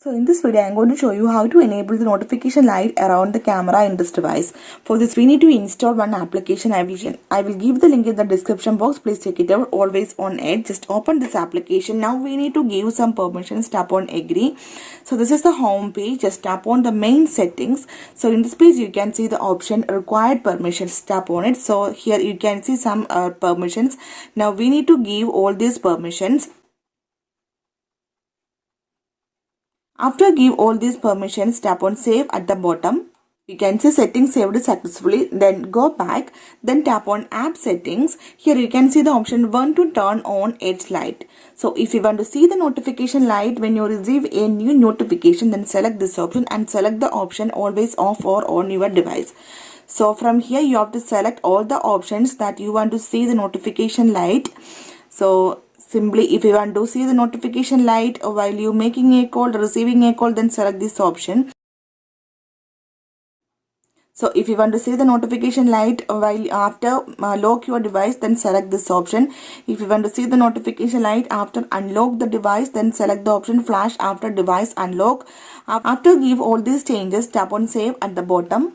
So in this video, I am going to show you how to enable the notification light around the camera in this device. For this, we need to install one application. I will give the link in the description box. Please check it out. Always on it. Just open this application. Now we need to give some permissions. Tap on agree. So this is the home page. Just tap on the main settings. So in this page, you can see the option required permissions. Tap on it. So here you can see some permissions. Now we need to give all these permissions. After give all these permissions, tap on save at the bottom. You can see settings saved successfully. Then go back. Then tap on app settings. Here you can see the option 1 to turn on edge light. So if you want to see the notification light when you receive a new notification, then select this option and select the option always off or on your device. So from here you have to select all the options that you want to see the notification light. So simply, if you want to see the notification light while you making a call, receiving a call, then select this option. So if you want to see the notification light while after lock your device, then select this option. If you want to see the notification light after unlock the device, then select the option flash after device unlock. After give all these changes, tap on save at the bottom.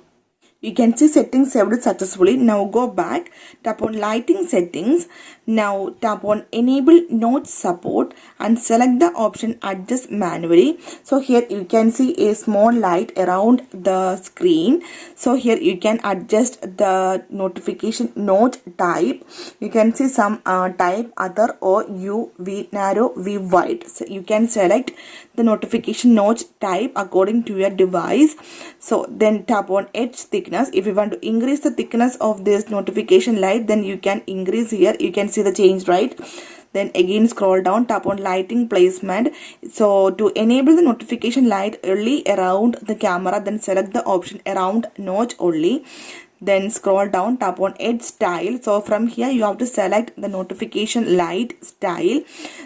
You can see settings saved successfully. Now go back, tap on lighting settings. Now tap on enable notch support and select the option adjust manually. So here you can see a small light around the screen. So here you can adjust the notification notch type. You can see some type other or U, V narrow, V wide. So you can select the notification notch type according to your device. So then tap on edge thickness. If you want to increase the thickness of this notification light, then you can increase here. You can see the change, right? Then again scroll down, tap on lighting placement. So to enable the notification light only around the camera, then select the option around notch only. Then scroll down, tap on edge style. So from here you have to select the notification light style.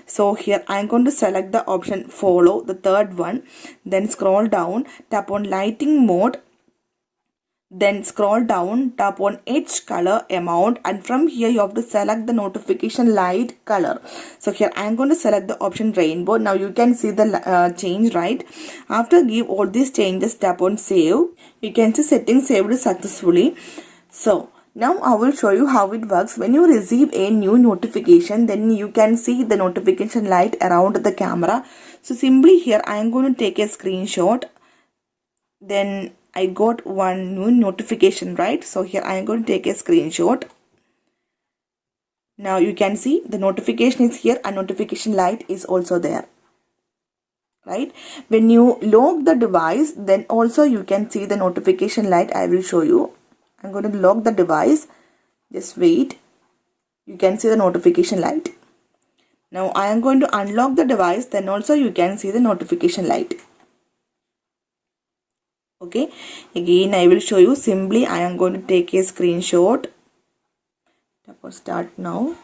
So here I am going to select the option follow, the third one. Then scroll down, tap on lighting mode. Then scroll down, tap on edge color amount, and from here you have to select the notification light color. So here I am going to select the option rainbow. Now you can see the change, right? After give all these changes, tap on save. You can see settings saved successfully. So now I will show you how it works. When you receive a new notification, then you can see the notification light around the camera. So simply here I am going to take a screenshot. Then I got one new notification, right? So here I am going to take a screenshot. Now you can see the notification is here and notification light is also there, right? When you lock the device, then also you can see the notification light. I will show you. I'm going to lock the device. Just wait. You can see the notification light. Now I am going to unlock the device. Then also you can see the notification light. Okay, again I will show you. Simply I am going to take a screenshot. Tap on start now.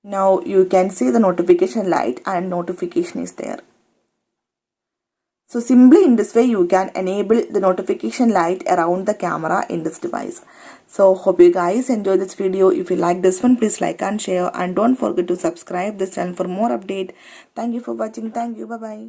Now you can see the notification light and notification is there. So simply in this way you can enable the notification light around the camera in this device. So hope you guys enjoy this video. If you like this one, please like and share, and don't forget to subscribe this channel for more update. Thank you for watching. Thank you. Bye bye.